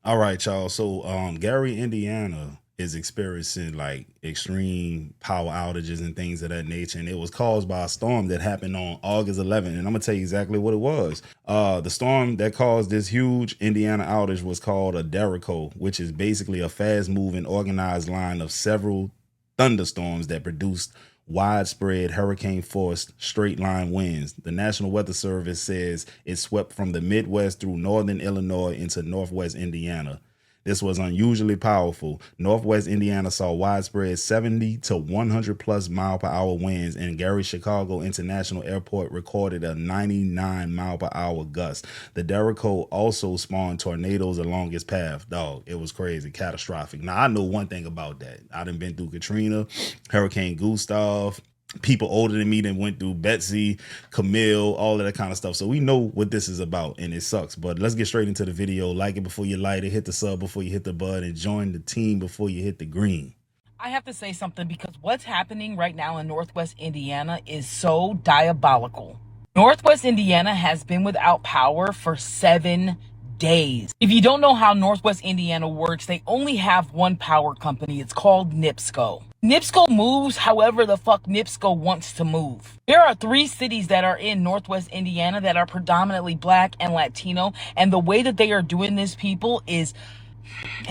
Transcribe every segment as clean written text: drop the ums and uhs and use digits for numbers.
All right, y'all. So Gary, Indiana is experiencing like extreme power outages and things of that nature. And it was caused by a storm that happened on August 11th. And I'm gonna tell you exactly what it was. The storm that caused this huge Indiana outage was called a derecho, which is basically a fast moving organized line of several thunderstorms that produced widespread hurricane force straight line winds. The National Weather Service says it swept from the Midwest through northern Illinois into northwest Indiana. This was unusually powerful. Northwest Indiana saw widespread 70 to 100 plus mile per hour winds, and Gary Chicago International Airport recorded a 99 mile per hour gust. The derecho also spawned tornadoes along its path. Dog, it was crazy, catastrophic. Now, I know one thing about that. I done been through Katrina, Hurricane Gustav, people older than me that went through Betsy, Camille, all of that kind of stuff. So we know what this is about, and it sucks. But let's get straight into the video. Like it before you light it, hit the sub before you hit the bud, and join the team before you hit the green. I have to say something because what's happening right now in Northwest Indiana is so diabolical. Northwest Indiana has been without power for 7 days. If you don't know how Northwest Indiana works, they only have one power company. It's called NIPSCO. NIPSCO moves however the fuck NIPSCO wants to move. There are 3 cities that are in Northwest Indiana that are predominantly black and Latino, and the way that they are doing this, people, it's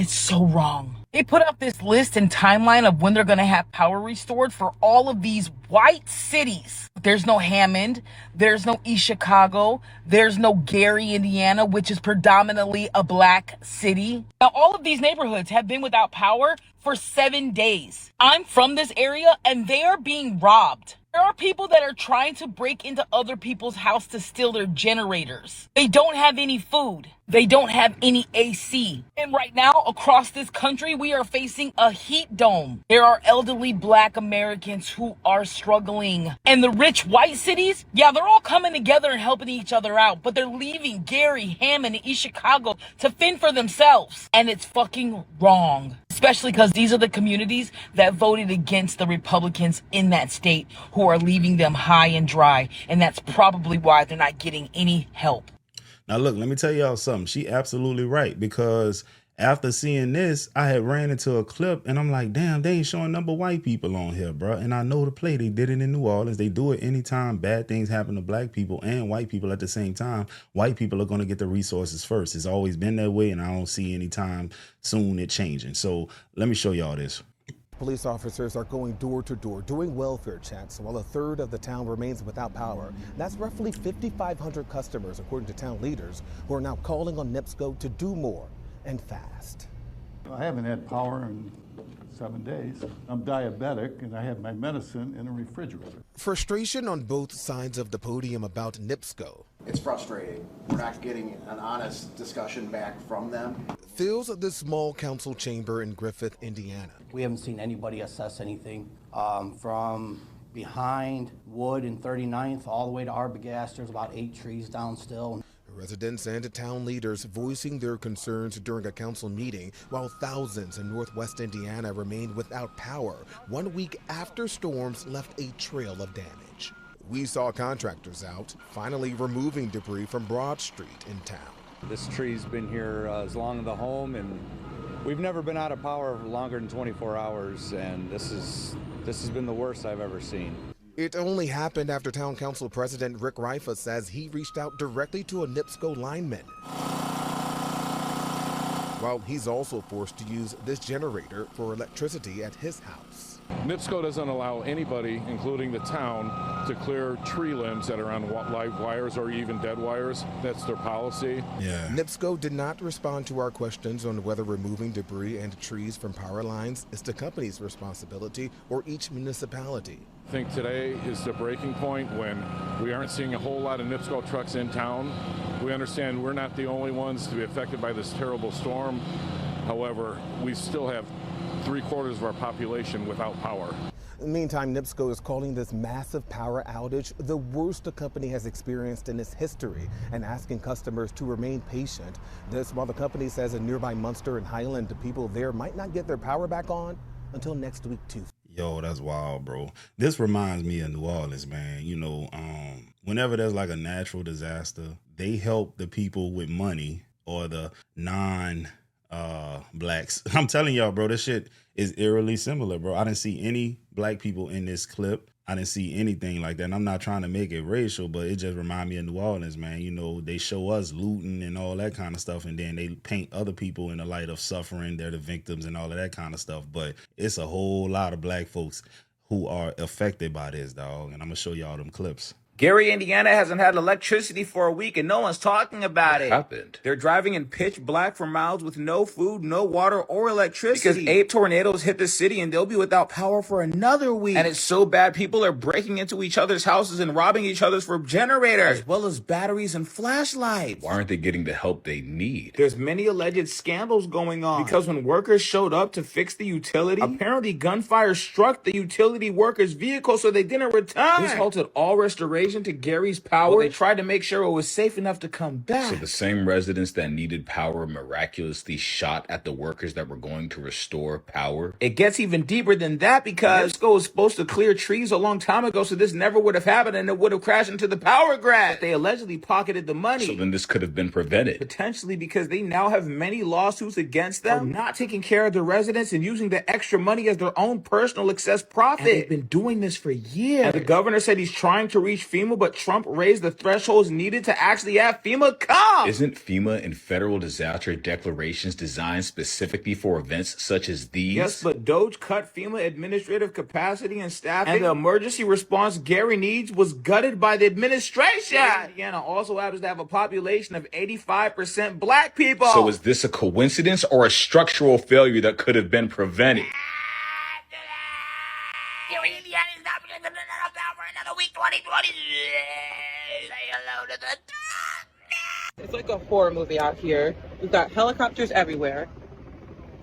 so wrong. They put up this list and timeline of when they're going to have power restored for all of these white cities. There's no Hammond. There's no East Chicago. There's no Gary, Indiana, which is predominantly a black city. Now, all of these neighborhoods have been without power for 7 days. I'm from this area and they are being robbed. There are people that are trying to break into other people's house to steal their generators. They don't have any food. They don't have any AC. And right now, across this country, we are facing a heat dome. There are elderly black Americans who are struggling. And the rich white cities, yeah, they're all coming together and helping each other out, but they're leaving Gary, Hammond, and East Chicago to fend for themselves. And it's fucking wrong. Especially because these are the communities that voted against the Republicans in that state who are leaving them high and dry. And that's probably why they're not getting any help. Now, look, let me tell y'all something. She absolutely right, because after seeing this, I had ran into a clip and I'm like, damn, they ain't showing number white people on here, bro. And I know the play. They did it in New Orleans. They do it anytime bad things happen to black people and white people at the same time. White people are going to get the resources first. It's always been that way, and I don't see any time soon it changing. So let me show y'all this. Police officers are going door to door doing welfare checks while a third of the town remains without power. That's roughly 5,500 customers, according to town leaders, who are now calling on NIPSCO to do more and fast. I haven't had power in 7 days. I'm diabetic and I have my medicine in a refrigerator. Frustration on both sides of the podium about NIPSCO. It's frustrating. We're not getting an honest discussion back from them. Fills the small council chamber in Griffith, Indiana. We haven't seen anybody assess anything from behind Wood and 39th all the way to Arbogast. There's about 8 trees down still. Residents and town leaders voicing their concerns during a council meeting, while thousands in Northwest Indiana remained without power 1 week after storms left a trail of damage. We saw contractors out, finally removing debris from Broad Street in town. This tree's been here as long as the home, and we've never been out of power for longer than 24 hours, and this has been the worst I've ever seen. It only happened after Town Council President Rick Rifa says he reached out directly to a NIPSCO lineman. While he's also forced to use this generator for electricity at his house. NIPSCO doesn't allow anybody, including the town, to clear tree limbs that are on live wires or even dead wires. That's their policy. Yeah. NIPSCO did not respond to our questions on whether removing debris and trees from power lines is the company's responsibility or each municipality. I think today is the breaking point when we aren't seeing a whole lot of NIPSCO trucks in town. We understand we're not the only ones to be affected by this terrible storm. However, we still have 3/4 of our population without power. Meantime, NIPSCO is calling this massive power outage the worst the company has experienced in its history and asking customers to remain patient. This while the company says in nearby Munster and Highland, the people there might not get their power back on until next week, Tuesday. Yo, that's wild, bro. This reminds me of New Orleans, man. You know, whenever there's like a natural disaster, they help the people with money or the non blacks. I'm telling y'all, bro, this shit is eerily similar, bro. I didn't see any black people in this clip. I didn't see anything like that. And I'm not trying to make it racial, but it just remind me of New Orleans, man. You know, they show us looting and all that kind of stuff, and then they paint other people in the light of suffering. They're the victims and all of that kind of stuff. But it's a whole lot of black folks who are affected by this, dog. And I'm gonna show y'all them clips. Gary, Indiana hasn't had electricity for a week and no one's talking about it. What happened? They're driving in pitch black for miles with no food, no water, or electricity. Because 8 tornadoes hit the city and they'll be without power for another week. And it's so bad people are breaking into each other's houses and robbing each other for generators, as well as batteries and flashlights. Why aren't they getting the help they need? There's many alleged scandals going on. Because when workers showed up to fix the utility, apparently gunfire struck the utility workers' vehicle so they didn't return. This halted all restoration to Gary's power. Well, they tried to make sure it was safe enough to come back. So the same residents that needed power miraculously shot at the workers that were going to restore power? It gets even deeper than that because Skool was supposed to clear trees a long time ago, so this never would have happened and it would have crashed into the power grid. But they allegedly pocketed the money. So then this could have been prevented. Potentially, because they now have many lawsuits against them for not taking care of the residents and using the extra money as their own personal excess profit. And they've been doing this for years. And the governor said he's trying to reach FEMA, but Trump raised the thresholds needed to actually have FEMA come. Isn't FEMA and federal disaster declarations designed specifically for events such as these? Yes, but Doge cut FEMA administrative capacity and staffing, and the emergency response Gary needs was gutted by the administration. Indiana also happens to have a population of 85% black people. So is this a coincidence or a structural failure that could have been prevented? It's like a horror movie out here. We've got helicopters everywhere.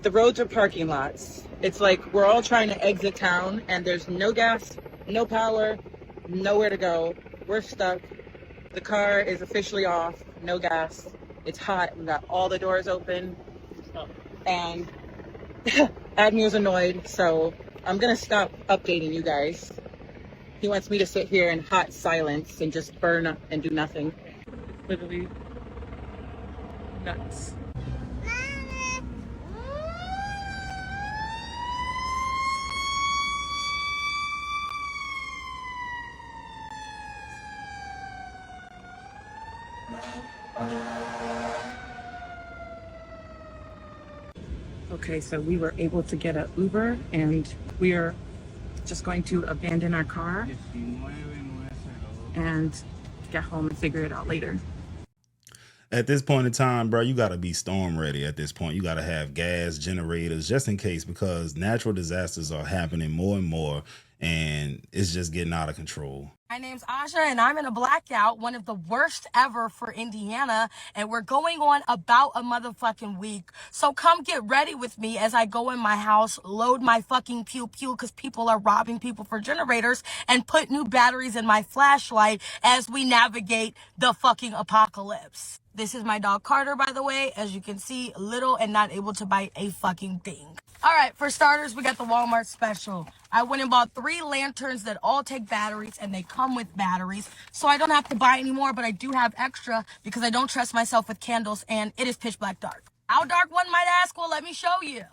The roads are parking lots. It's like we're all trying to exit town and there's no gas, no power, nowhere to go. We're stuck. The car is officially off, no gas. It's hot. We've got all the doors open. And Admiral's annoyed, so I'm gonna stop updating you guys. He wants me to sit here in hot silence and just burn up and do nothing. Literally nuts. Okay, so we were able to get an Uber and we are just going to abandon our car and get home and figure it out later. At this point in time, bro, you got to be storm ready at this point. You got to have gas generators just in case, because natural disasters are happening more and more and it's just getting out of control. My name's Aja and I'm in a blackout, one of the worst ever for Indiana, and we're going on about a motherfucking week. So come get ready with me as I go in my house, load my fucking pew pew because people are robbing people for generators, and put new batteries in my flashlight as we navigate the fucking apocalypse. This is my dog Carter, by the way. As you can see, little and not able to bite a fucking thing. All right, for starters, we got the Walmart special. I went and bought 3 lanterns that all take batteries, and they come with batteries. So I don't have to buy any more, but I do have extra because I don't trust myself with candles, and it is pitch black dark. How dark, one might ask? Well, let me show you.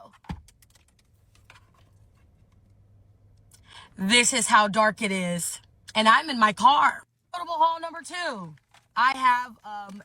This is how dark it is. And I'm in my car. Notable haul number 2. I have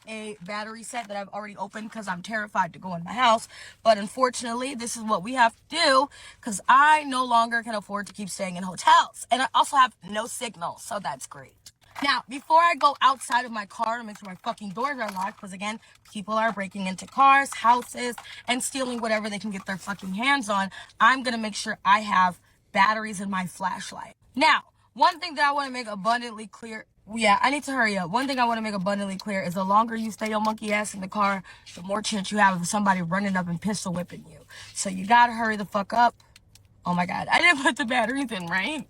a battery set that I've already opened because I'm terrified to go in my house. But unfortunately, this is what we have to do because I no longer can afford to keep staying in hotels. And I also have no signal, so that's great. Now, before I go outside of my car to make sure my fucking doors are locked, because again, people are breaking into cars, houses, and stealing whatever they can get their fucking hands on, I'm going to make sure I have batteries in my flashlight. Now, one thing that I want to make abundantly clear... Yeah, I need to hurry up. One thing I want to make abundantly clear is the longer you stay your monkey ass in the car, the more chance you have of somebody running up and pistol whipping you. So you gotta hurry the fuck up. Oh my God, I didn't put the batteries in, right?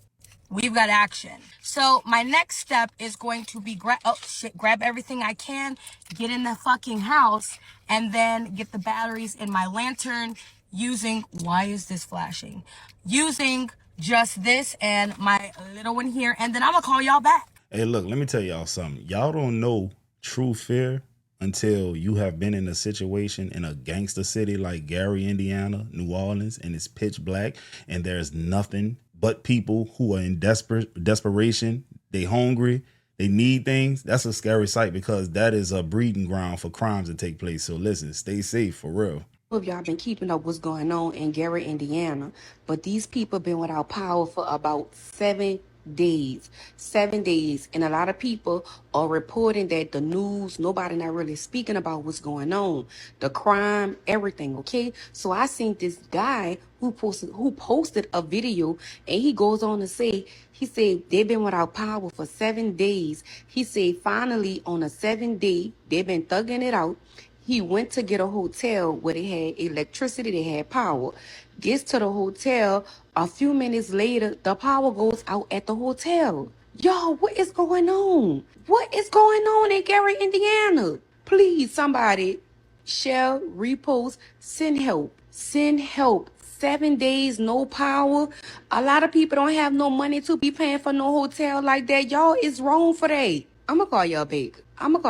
We've got action. So my next step is going to be grab everything I can, get in the fucking house, and then get the batteries in my lantern using, why is this flashing? Using just this and my little one here, and then I'm gonna call y'all back. Hey, look, let me tell y'all something. Y'all don't know true fear until you have been in a situation in a gangster city like Gary, Indiana, New Orleans, and it's pitch black, and there's nothing but people who are in desperation. They hungry. They need things. That's a scary sight because that is a breeding ground for crimes to take place. So listen, stay safe for real. Of y'all been keeping up what's going on in Gary, Indiana, but these people been without power for about 7 days. 7 days. And a lot of people are reporting that the news, nobody not really speaking about what's going on. The crime, everything, okay? So I seen this guy who posted a video, and he goes on to say, he said they've been without power for 7 days. He said finally on a 7 day, they've been thugging it out. He went to get a hotel where they had electricity, they had power. Gets to the hotel, a few minutes later, the power goes out at the hotel. Y'all, what is going on? What is going on in Gary, Indiana? Please, somebody, share, repost, send help. Send help. 7 days, no power. A lot of people don't have no money to be paying for no hotel like that. Y'all, it's wrong for that. I'm going to call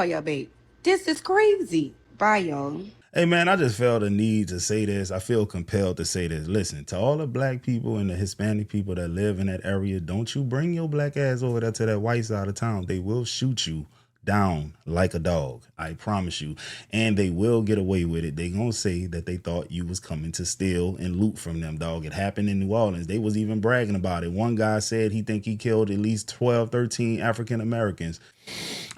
y'all back. This is crazy. Bye, y'all. Hey, man, I just felt the need to say this. I feel compelled to say this. Listen, to all the black people and the Hispanic people that live in that area, don't you bring your black ass over there to that white side of town. They will shoot you down like a dog. I promise you. And they will get away with it. They gonna say that they thought you was coming to steal and loot from them, dog. It happened in New Orleans. They was even bragging about it. One guy said he think he killed at least 12, 13 African Americans.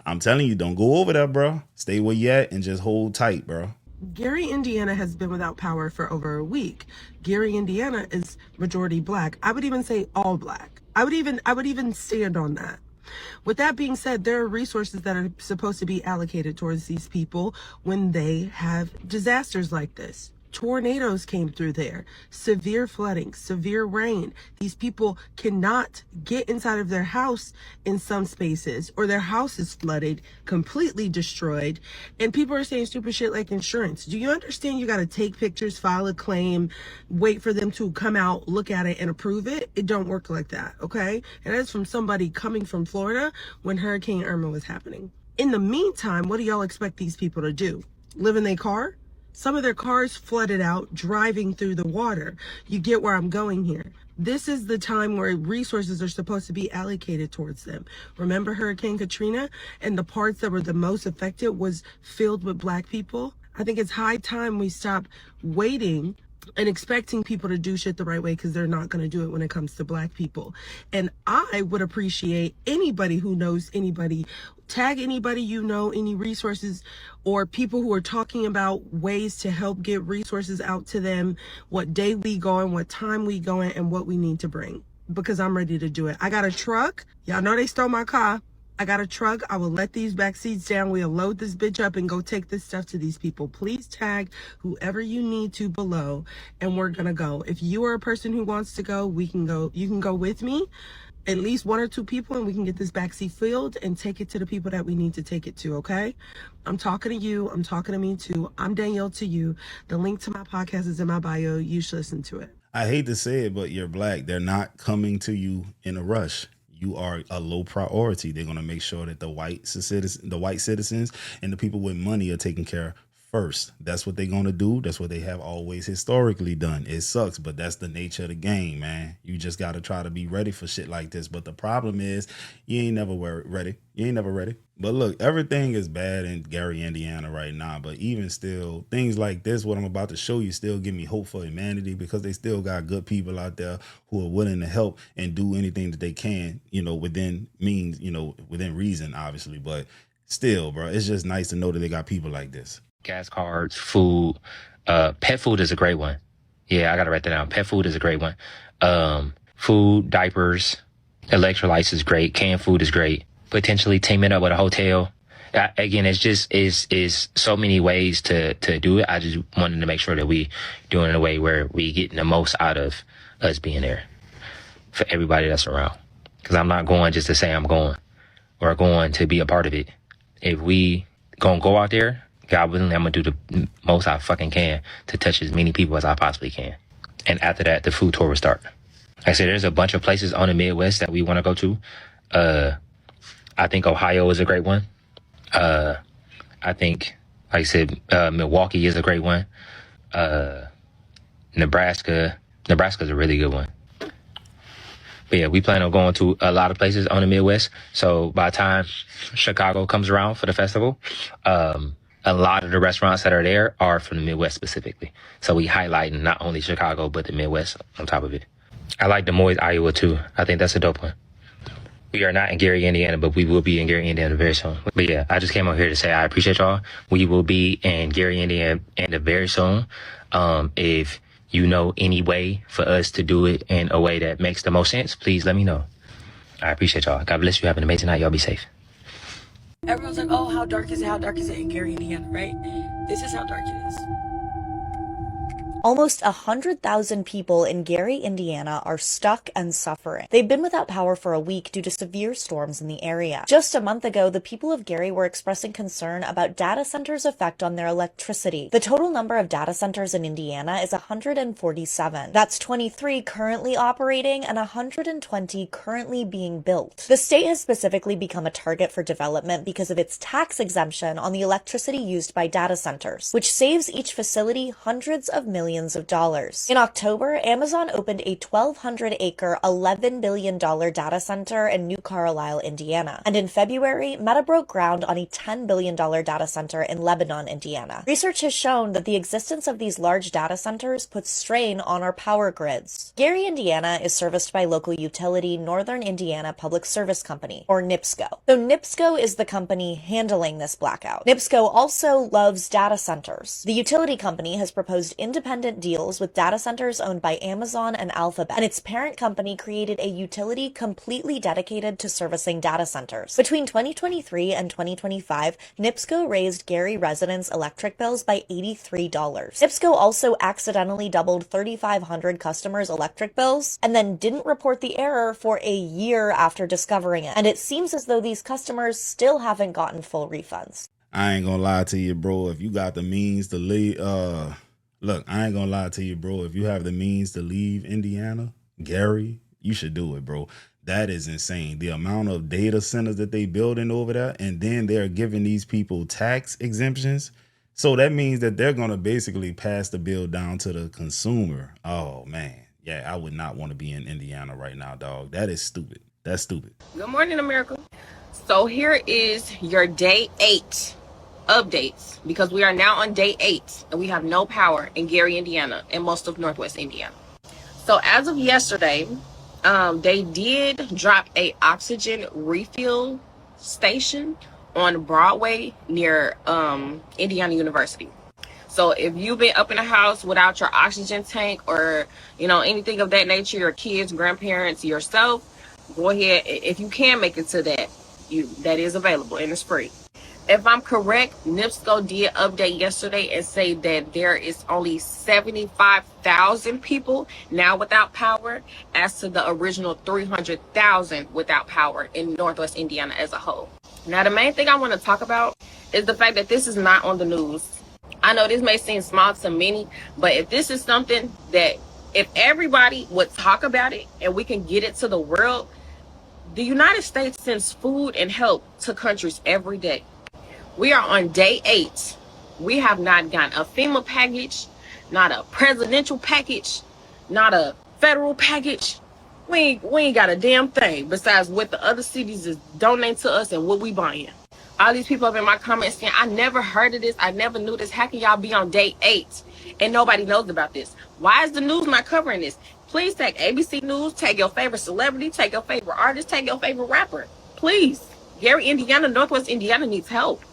I'm telling you, don't go over there, bro. Stay where you at and just hold tight, bro. Gary, Indiana has been without power for over a week. Gary, Indiana is majority black. I would even say all black. I would even stand on that. With that being said, there are resources that are supposed to be allocated towards these people when they have disasters like this. Tornadoes came through there, severe flooding, severe rain. These people cannot get inside of their house in some spaces, or their house is flooded, completely destroyed. And people are saying stupid shit like insurance. Do you understand you got to take pictures, file a claim, wait for them to come out, look at it and approve it? It don't work like that, okay? And that's from somebody coming from Florida when Hurricane Irma was happening. In the meantime, what do y'all expect these people to do? Live in their car? Some of their cars flooded out driving through the water. You get where I'm going here. This is the time where resources are supposed to be allocated towards them. Remember Hurricane Katrina? And the parts that were the most affected was filled with black people. I think it's high time we stop waiting and expecting people to do shit the right way, because they're not going to do it when it comes to black people. And I would appreciate anybody who knows anybody, tag anybody you know, any resources or people who are talking about ways to help get resources out to them, what day we going, what time we going, and what we need to bring, because I'm ready to do it. I got a truck. Y'all know they stole my car. I got a truck. I will let these back seats down. We'll load this bitch up and go take this stuff to these people. Please tag whoever you need to below, and we're gonna go. If you are a person who wants to go, we can go. You can go with me, at least 1 or 2 people, and we can get this backseat filled and take it to the people that we need to take it to, okay? I'm talking to you. I'm talking to me too. I'm Danielle to you. The link to my podcast is in my bio. You should listen to it. I hate to say it, but you're black. They're not coming to you in a rush. You are a low priority. They're going to make sure that the white citizens and the people with money are taken care of first. That's what they're going to do. That's what they have always historically done. It sucks, but that's the nature of the game, man. You just got to try to be ready for shit like this. But the problem is you ain't never ready. You ain't never ready. But look, everything is bad in Gary, Indiana right now. But even still, things like this, what I'm about to show you, still give me hope for humanity, because they still got good people out there who are willing to help and do anything that they can, within means, within reason, obviously. But still, bro, it's just nice to know that they got people like this. Gas cards, food, pet food is a great one. Yeah, I got to write that down. Pet food is a great one. Food, diapers, electrolytes is great. Canned food is great. Potentially teaming up with a hotel. Again, it's just is so many ways to do it. I just wanted to make sure that we do it in a way where we getting the most out of us being there for everybody that's around. Because I'm not going just to say I'm going, or going to be a part of it. If we gonna go out there, God willing, I'm gonna do the most I fucking can to touch as many people as I possibly can. And after that, the food tour will start. Like I said, there's a bunch of places on the Midwest that we want to go to. I think Ohio is a great one. I think Like I said, Milwaukee is a great one. Nebraska's a really good one. But yeah, we plan on going to a lot of places on the Midwest. So by the time Chicago comes around for the festival, a lot of the restaurants that are there are from the Midwest specifically. So we highlighting not only Chicago, but the Midwest on top of it. I like Des Moines, Iowa too. I think that's a dope one. We are not in Gary, Indiana, but we will be in Gary, Indiana very soon. But yeah, I just came out here to say I appreciate y'all. We will be in Gary, Indiana very soon. If you know any way for us to do it in a way that makes the most sense, please let me know. I appreciate y'all. God bless you. Have an amazing night. Y'all be safe. Everyone's like, oh, how dark is it? How dark is it in Gary, Indiana, right? This is how dark it is. Almost 100,000 people in Gary, Indiana are stuck and suffering. They've been without power for a week due to severe storms in the area. Just a month ago, the people of Gary were expressing concern about data centers' effect on their electricity. The total number of data centers in Indiana is 147. That's 23 currently operating and 120 currently being built. The state has specifically become a target for development because of its tax exemption on the electricity used by data centers, which saves each facility hundreds of millions of dollars. In October, Amazon opened a 1,200-acre, $11 billion data center in New Carlisle, Indiana. And in February, Meta broke ground on a $10 billion data center in Lebanon, Indiana. Research has shown that the existence of these large data centers puts strain on our power grids. Gary, Indiana is serviced by local utility Northern Indiana Public Service Company, or NIPSCO. So NIPSCO is the company handling this blackout. NIPSCO also loves data centers. The utility company has proposed independent deals with data centers owned by Amazon and Alphabet, and its parent company created a utility completely dedicated to servicing data centers. Between 2023 and 2025, NIPSCO raised Gary residents' electric bills by $83. NIPSCO also accidentally doubled 3,500 customers' electric bills and then didn't report the error for a year after discovering it. And it seems as though these customers still haven't gotten full refunds. I ain't gonna lie to you, bro. If you got the means to leave, look, I ain't gonna lie to you, bro. If you have the means to leave Indiana, Gary, you should do it, bro. That is insane. The amount of data centers that they building over there, and then they're giving these people tax exemptions. So that means that they're gonna basically pass the bill down to the consumer. Oh man, yeah, I would not want to be in Indiana right now, dog. That is stupid. That's stupid. Good morning, America. So here is your day 8 updates, because we are now on day 8 and we have no power in Gary, Indiana, and most of Northwest Indiana. So as of yesterday, they did drop a oxygen refill station on Broadway near Indiana University. So if you've been up in the house without your oxygen tank, or anything of that nature, your kids, grandparents, yourself, go ahead. If you can make it to that, that is available and it's free. If I'm correct, NIPSCO did update yesterday and say that there is only 75,000 people now without power, as to the original 300,000 without power in Northwest Indiana as a whole. Now, the main thing I want to talk about is the fact that this is not on the news. I know this may seem small to many, but if this is something that, if everybody would talk about it and we can get it to the world, the United States sends food and help to countries every day. We are on day 8. We have not gotten a FEMA package, not a presidential package, not a federal package. We ain't got a damn thing besides what the other cities is donating to us and what we buying. All these people up in my comments saying, I never heard of this, I never knew this. How can y'all be on day 8 and nobody knows about this? Why is the news not covering this? Please take ABC News, take your favorite celebrity, take your favorite artist, take your favorite rapper. Please. Gary, Indiana, Northwest Indiana needs help.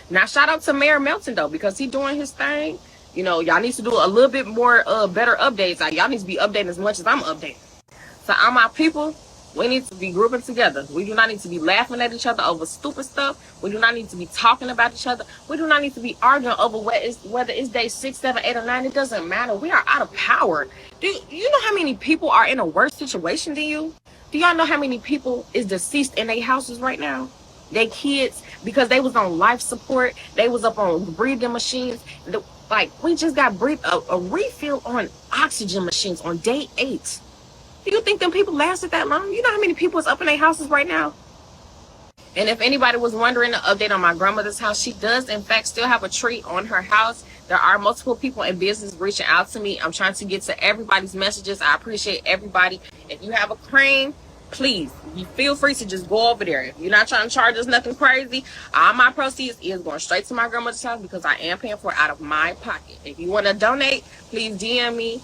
Now, shout out to Mayor Melton, though, because he's doing his thing. Y'all need to do a little bit more better updates. Y'all need to be updating as much as I'm updating. So, all my people, we need to be grouping together. We do not need to be laughing at each other over stupid stuff. We do not need to be talking about each other. We do not need to be arguing over whether it's day 6, 7, 8, or 9. It doesn't matter. We are out of power. Do you know how many people are in a worse situation than you? Do y'all know how many people is deceased in their houses right now? They kids, because they was on life support. They was up on breathing machines. We just got a refill on oxygen machines on day 8. Do you think them people lasted that long? You know how many people is up in their houses right now? And if anybody was wondering, the update on my grandmother's house, she does in fact still have a tree on her house. There are multiple people in business reaching out to me. I'm trying to get to everybody's messages. I appreciate everybody. If you have a crane, please, you feel free to just go over there. If you're not trying to charge us nothing crazy, all my proceeds is going straight to my grandmother's house because I am paying for it out of my pocket. If you want to donate, please DM me.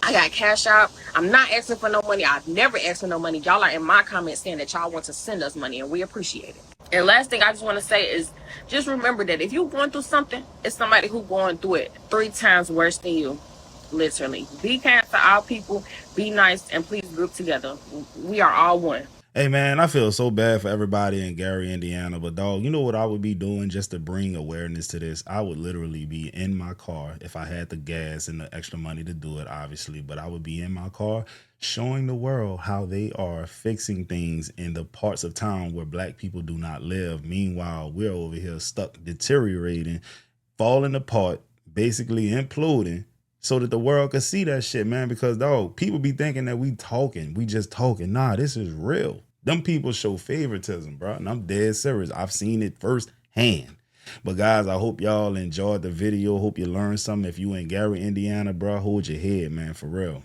I got cash out. I'm not asking for no money. I've never asked for no money. Y'all are in my comments saying that y'all want to send us money, and we appreciate it. And last thing I just want to say is just remember that if you're going through something, it's somebody who's going through it 3 times worse than you. Literally. Be kind to all people. Be nice, and please group together. We are all one. Hey man, I feel so bad for everybody in Gary, Indiana, but dog, you know what I would be doing just to bring awareness to this? I would literally be in my car if I had the gas and the extra money to do it, obviously, but I would be in my car showing the world how they are fixing things in the parts of town where black people do not live. Meanwhile, we're over here stuck deteriorating, falling apart, basically imploding, so that the world could see that shit, man. Because dog, people be thinking that we just talking. Nah, this is real. Them people show favoritism, bro. And I'm dead serious. I've seen it firsthand. But guys, I hope y'all enjoyed the video. Hope you learned something. If you in Gary, Indiana, bro, hold your head, man, for real.